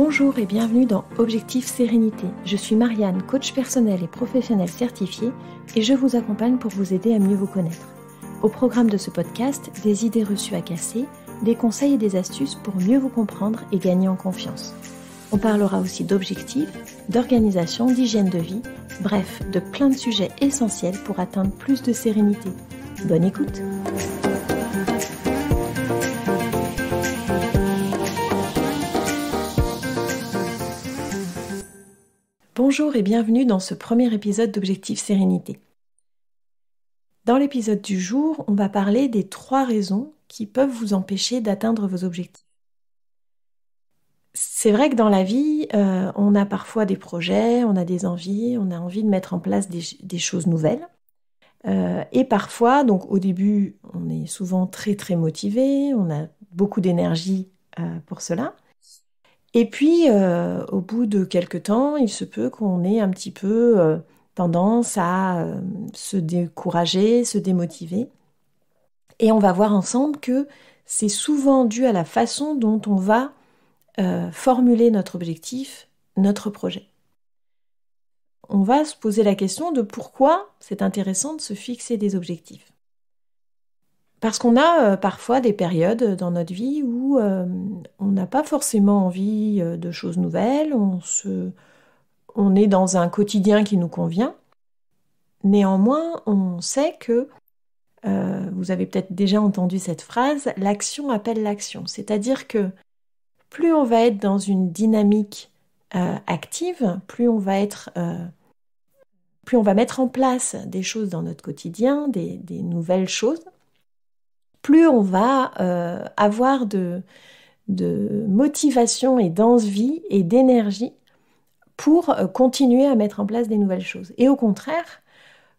Bonjour et bienvenue dans Objectif Sérénité. Je suis Marianne, coach personnel et professionnel certifié et je vous accompagne pour vous aider à mieux vous connaître. Au programme de ce podcast, des idées reçues à casser, des conseils et des astuces pour mieux vous comprendre et gagner en confiance. On parlera aussi d'objectifs, d'organisation, d'hygiène de vie, bref, de plein de sujets essentiels pour atteindre plus de sérénité. Bonne écoute! Bonjour et bienvenue dans ce premier épisode d'Objectif Sérénité. Dans l'épisode du jour, on va parler des 3 raisons qui peuvent vous empêcher d'atteindre vos objectifs. C'est vrai que dans la vie, on a parfois des projets, on a des envies, on a envie de mettre en place des choses nouvelles. Et parfois, donc au début, on est souvent très très motivé, on a beaucoup d'énergie pour cela. Et puis, au bout de quelques temps, il se peut qu'on ait un petit peu tendance à se décourager, se démotiver. Et on va voir ensemble que c'est souvent dû à la façon dont on va formuler notre objectif, notre projet. On va se poser la question de pourquoi c'est intéressant de se fixer des objectifs. Parce qu'on a parfois des périodes dans notre vie où on n'a pas forcément envie de choses nouvelles, on est dans un quotidien qui nous convient. Néanmoins, on sait que, vous avez peut-être déjà entendu cette phrase, l'action appelle l'action. C'est-à-dire que plus on va être dans une dynamique active, plus on va mettre en place des choses dans notre quotidien, des nouvelles choses, plus on va avoir de motivation et d'envie et d'énergie pour continuer à mettre en place des nouvelles choses. Et au contraire,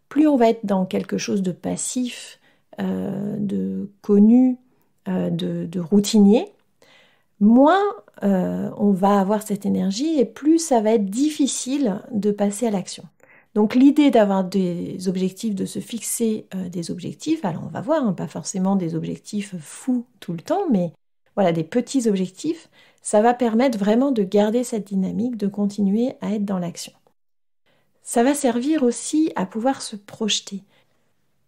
plus on va être dans quelque chose de passif, de connu, de routinier, moins on va avoir cette énergie et plus ça va être difficile de passer à l'action. Donc l'idée d'avoir des objectifs, de se fixer des objectifs, alors on va voir, pas forcément des objectifs fous tout le temps, mais voilà, des petits objectifs, ça va permettre vraiment de garder cette dynamique, de continuer à être dans l'action. Ça va servir aussi à pouvoir se projeter.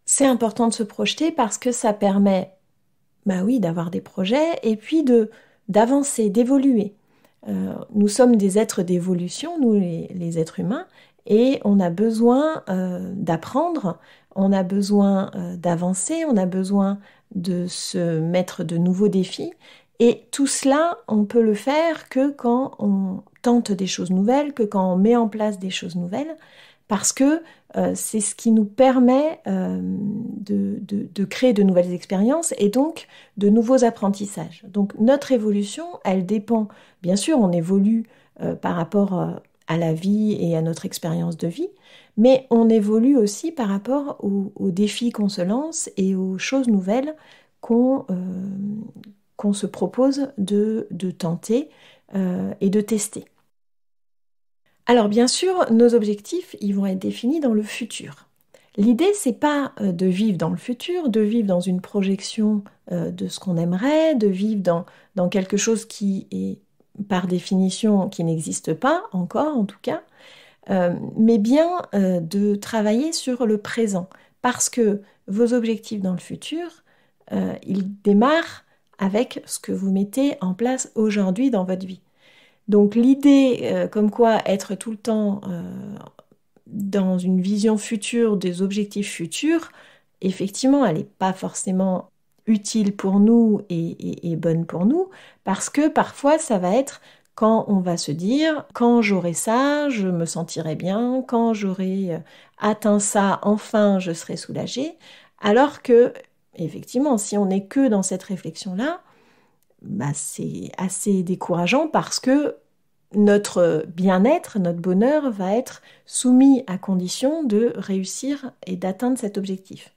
C'est important de se projeter parce que ça permet, d'avoir des projets et puis d'avancer, d'évoluer. Nous sommes des êtres d'évolution, nous les êtres humains, et on a besoin d'apprendre, on a besoin d'avancer, on a besoin de se mettre de nouveaux défis. Et tout cela, on peut le faire que quand on tente des choses nouvelles, que quand on met en place des choses nouvelles, parce que c'est ce qui nous permet de créer de nouvelles expériences et donc de nouveaux apprentissages. Donc notre évolution, elle dépend, bien sûr, on évolue par rapport à la vie et à notre expérience de vie, mais on évolue aussi par rapport aux défis qu'on se lance et aux choses nouvelles qu'on se propose de tenter et de tester. Alors bien sûr, nos objectifs, ils vont être définis dans le futur. L'idée, c'est pas de vivre dans le futur, de vivre dans une projection de ce qu'on aimerait, de vivre dans quelque chose qui est par définition qui n'existe pas encore en tout cas, mais bien de travailler sur le présent, parce que vos objectifs dans le futur, ils démarrent avec ce que vous mettez en place aujourd'hui dans votre vie. Donc l'idée comme quoi être tout le temps dans une vision future des objectifs futurs, effectivement, elle n'est pas forcément utile pour nous et bonne pour nous, parce que parfois ça va être quand on va se dire quand j'aurai ça, je me sentirai bien, quand j'aurai atteint ça, enfin je serai soulagée, alors que effectivement si on n'est que dans cette réflexion-là, c'est assez décourageant parce que notre bien-être, notre bonheur va être soumis à condition de réussir et d'atteindre cet objectif.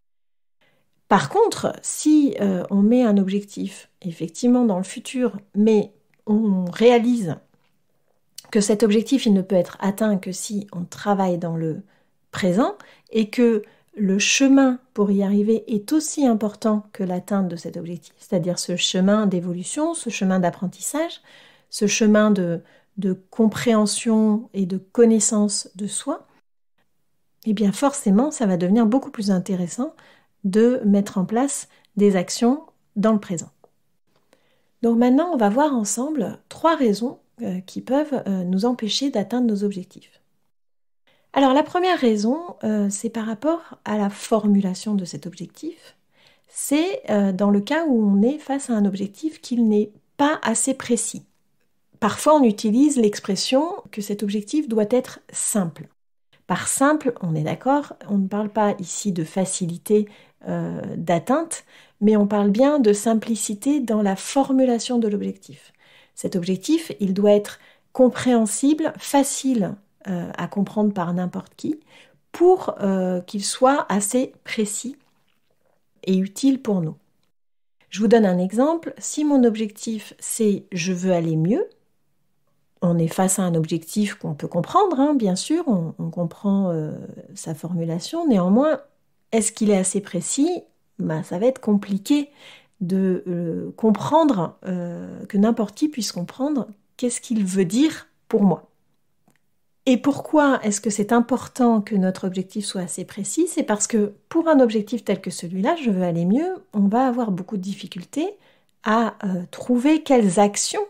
Par contre, si on met un objectif effectivement dans le futur, mais on réalise que cet objectif il ne peut être atteint que si on travaille dans le présent et que le chemin pour y arriver est aussi important que l'atteinte de cet objectif, c'est-à-dire ce chemin d'évolution, ce chemin d'apprentissage, ce chemin de de compréhension et de connaissance de soi, eh bien forcément, ça va devenir beaucoup plus intéressant de mettre en place des actions dans le présent. Donc maintenant, on va voir ensemble 3 raisons qui peuvent nous empêcher d'atteindre nos objectifs. Alors la première raison, c'est par rapport à la formulation de cet objectif. C'est dans le cas où on est face à un objectif qui n'est pas assez précis. Parfois, on utilise l'expression que cet objectif doit être simple. Par simple, on est d'accord, on ne parle pas ici de facilité d'atteinte, mais on parle bien de simplicité dans la formulation de l'objectif. Cet objectif, il doit être compréhensible, facile à comprendre par n'importe qui, pour qu'il soit assez précis et utile pour nous. Je vous donne un exemple. Si mon objectif, c'est « je veux aller mieux », on est face à un objectif qu'on peut comprendre, hein, bien sûr, on comprend sa formulation. Néanmoins, est-ce qu'il est assez précis ? Ça va être compliqué de comprendre, que n'importe qui puisse comprendre qu'est-ce qu'il veut dire pour moi. Et pourquoi est-ce que c'est important que notre objectif soit assez précis ? C'est parce que pour un objectif tel que celui-là, je veux aller mieux, on va avoir beaucoup de difficultés à trouver quelles actions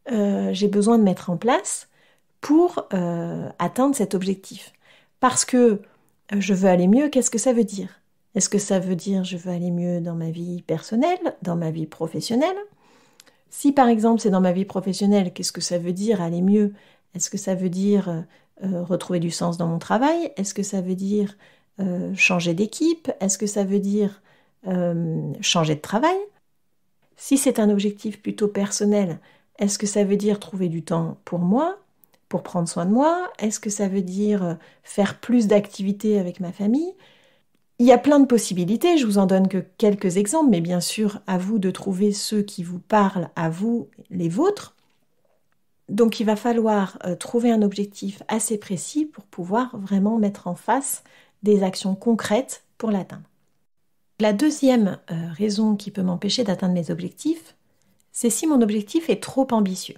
j'ai besoin de mettre en place pour atteindre cet objectif. Parce que je veux aller mieux, qu'est-ce que ça veut dire ? Est-ce que ça veut dire je veux aller mieux dans ma vie personnelle, dans ma vie professionnelle ? Si par exemple c'est dans ma vie professionnelle, qu'est-ce que ça veut dire aller mieux ? Est-ce que ça veut dire retrouver du sens dans mon travail ? Est-ce que ça veut dire changer d'équipe ? Est-ce que ça veut dire changer de travail ? Si c'est un objectif plutôt personnel, est-ce que ça veut dire trouver du temps pour moi, pour prendre soin de moi ? Est-ce que ça veut dire faire plus d'activités avec ma famille ? Il y a plein de possibilités, je vous en donne que quelques exemples, mais bien sûr, à vous de trouver ceux qui vous parlent, à vous, les vôtres. Donc il va falloir trouver un objectif assez précis pour pouvoir vraiment mettre en face des actions concrètes pour l'atteindre. La deuxième raison qui peut m'empêcher d'atteindre mes objectifs, c'est si mon objectif est trop ambitieux.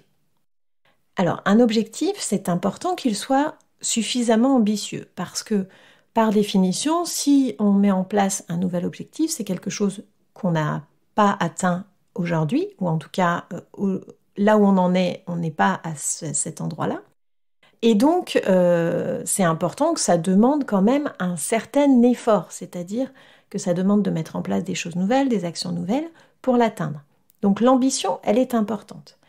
Alors un objectif, c'est important qu'il soit suffisamment ambitieux parce que par définition, si on met en place un nouvel objectif, c'est quelque chose qu'on n'a pas atteint aujourd'hui, ou en tout cas là où on en est, on n'est pas à cet endroit-là. Et donc, c'est important que ça demande quand même un certain effort, c'est-à-dire que ça demande de mettre en place des choses nouvelles, des actions nouvelles pour l'atteindre. Donc l'ambition, elle est importante.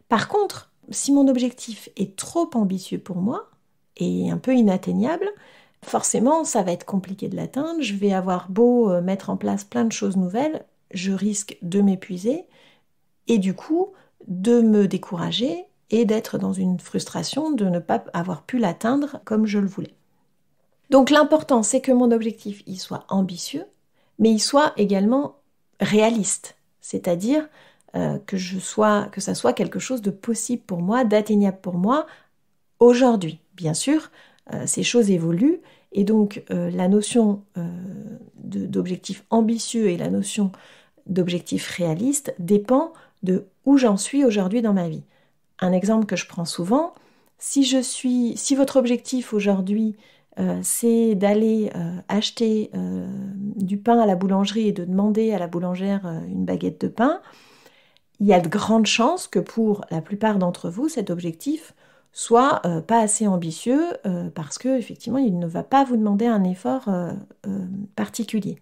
Par contre, si mon objectif est trop ambitieux pour moi et un peu inatteignable, forcément, ça va être compliqué de l'atteindre. Je vais avoir beau mettre en place plein de choses nouvelles, je risque de m'épuiser et du coup de me décourager et d'être dans une frustration de ne pas avoir pu l'atteindre comme je le voulais. Donc l'important, c'est que mon objectif il soit ambitieux, mais il soit également réaliste, c'est-à-dire que ça soit quelque chose de possible pour moi, d'atteignable pour moi aujourd'hui. Bien sûr, ces choses évoluent et donc la notion d'objectif ambitieux et la notion d'objectif réaliste dépend de où j'en suis aujourd'hui dans ma vie. Un exemple que je prends souvent, si votre objectif aujourd'hui c'est d'aller acheter du pain à la boulangerie et de demander à la boulangère une baguette de pain, il y a de grandes chances que pour la plupart d'entre vous, cet objectif soit pas assez ambitieux parce que effectivement, il ne va pas vous demander un effort particulier.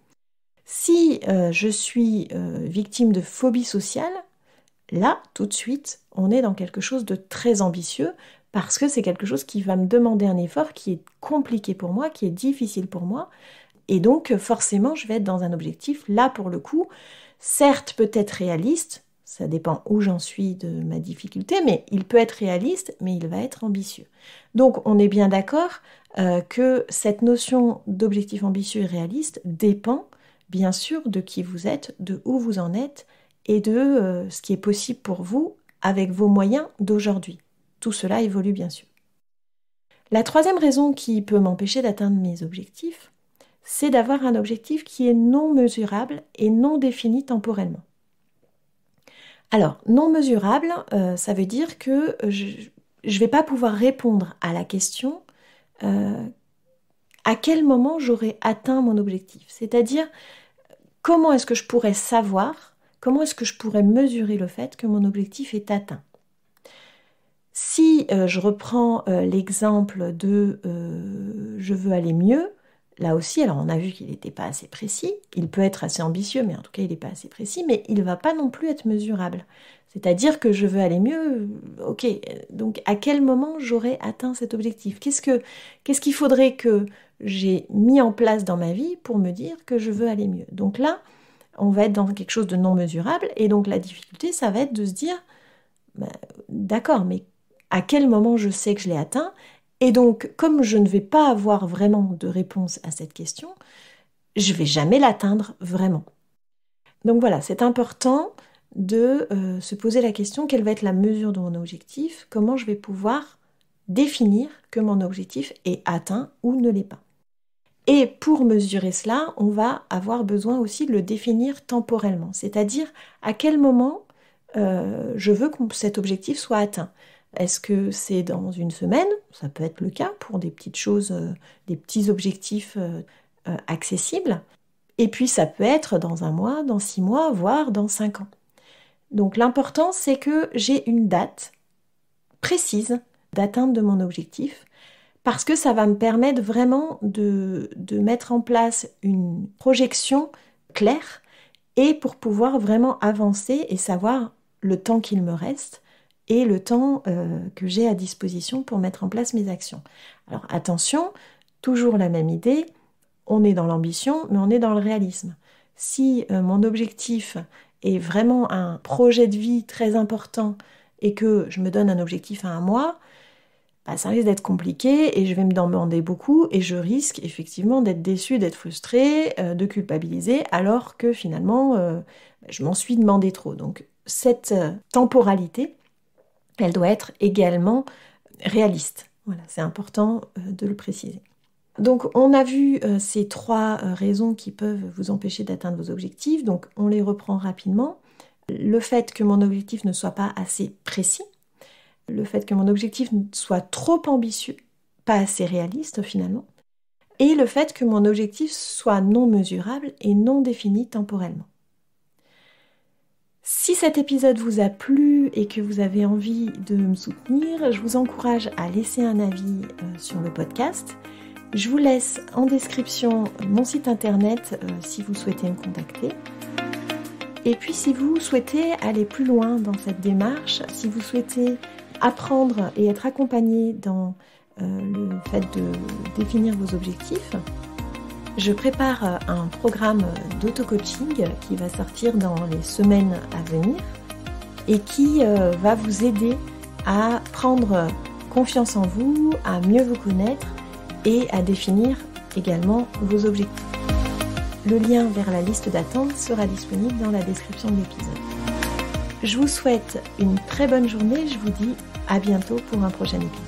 Si je suis victime de phobie sociale, là, tout de suite, on est dans quelque chose de très ambitieux parce que c'est quelque chose qui va me demander un effort qui est compliqué pour moi, qui est difficile pour moi. Et donc, forcément, je vais être dans un objectif, là, pour le coup, certes, peut-être réaliste, ça dépend où j'en suis de ma difficulté, mais il peut être réaliste, mais il va être ambitieux. Donc, on est bien d'accord que cette notion d'objectif ambitieux et réaliste dépend, bien sûr, de qui vous êtes, de où vous en êtes, et de ce qui est possible pour vous avec vos moyens d'aujourd'hui. Tout cela évolue bien sûr. La troisième raison qui peut m'empêcher d'atteindre mes objectifs, c'est d'avoir un objectif qui est non mesurable et non défini temporellement. Alors, non mesurable, ça veut dire que je ne vais pas pouvoir répondre à la question à quel moment j'aurai atteint mon objectif. C'est-à-dire, comment est-ce que je pourrais savoir, comment est-ce que je pourrais mesurer le fait que mon objectif est atteint. Si je reprends l'exemple de je veux aller mieux, là aussi, alors on a vu qu'il n'était pas assez précis, il peut être assez ambitieux, mais en tout cas il n'est pas assez précis, mais il ne va pas non plus être mesurable. C'est-à-dire que je veux aller mieux, ok, donc à quel moment j'aurai atteint cet objectif ? Qu'est-ce qu'il faudrait que j'ai mis en place dans ma vie pour me dire que je veux aller mieux ? Donc là, on va être dans quelque chose de non mesurable, et donc la difficulté, ça va être de se dire, d'accord, mais à quel moment je sais que je l'ai atteint ? Et donc, comme je ne vais pas avoir vraiment de réponse à cette question, je ne vais jamais l'atteindre vraiment. Donc voilà, c'est important de se poser la question, quelle va être la mesure de mon objectif ? Comment je vais pouvoir définir que mon objectif est atteint ou ne l'est pas ? Et pour mesurer cela, on va avoir besoin aussi de le définir temporellement, c'est-à-dire à quel moment je veux que cet objectif soit atteint. Est-ce que c'est dans une semaine ? Ça peut être le cas pour des petites choses, des petits objectifs accessibles. Et puis ça peut être dans 1 mois, dans 6 mois, voire dans 5 ans. Donc l'important, c'est que j'ai une date précise d'atteinte de mon objectif, parce que ça va me permettre vraiment de mettre en place une projection claire et pour pouvoir vraiment avancer et savoir le temps qu'il me reste et le temps que j'ai à disposition pour mettre en place mes actions. Alors attention, toujours la même idée, on est dans l'ambition, mais on est dans le réalisme. Si mon objectif est vraiment un projet de vie très important et que je me donne un objectif à 1 mois, ça risque d'être compliqué et je vais me demander beaucoup et je risque effectivement d'être déçue, d'être frustrée, de culpabiliser, alors que finalement, je m'en suis demandé trop. Donc cette temporalité, elle doit être également réaliste. Voilà, c'est important de le préciser. Donc on a vu ces 3 raisons qui peuvent vous empêcher d'atteindre vos objectifs, donc on les reprend rapidement. Le fait que mon objectif ne soit pas assez précis, le fait que mon objectif soit trop ambitieux, pas assez réaliste finalement, et le fait que mon objectif soit non mesurable et non défini temporellement. Si cet épisode vous a plu et que vous avez envie de me soutenir, je vous encourage à laisser un avis sur le podcast. Je vous laisse en description mon site internet si vous souhaitez me contacter. Et puis si vous souhaitez aller plus loin dans cette démarche, si vous souhaitez apprendre et être accompagné dans le fait de définir vos objectifs, je prépare un programme d'auto-coaching qui va sortir dans les semaines à venir et qui va vous aider à prendre confiance en vous, à mieux vous connaître et à définir également vos objectifs. Le lien vers la liste d'attente sera disponible dans la description de l'épisode. Je vous souhaite une très bonne journée, je vous dis à bientôt pour un prochain épisode.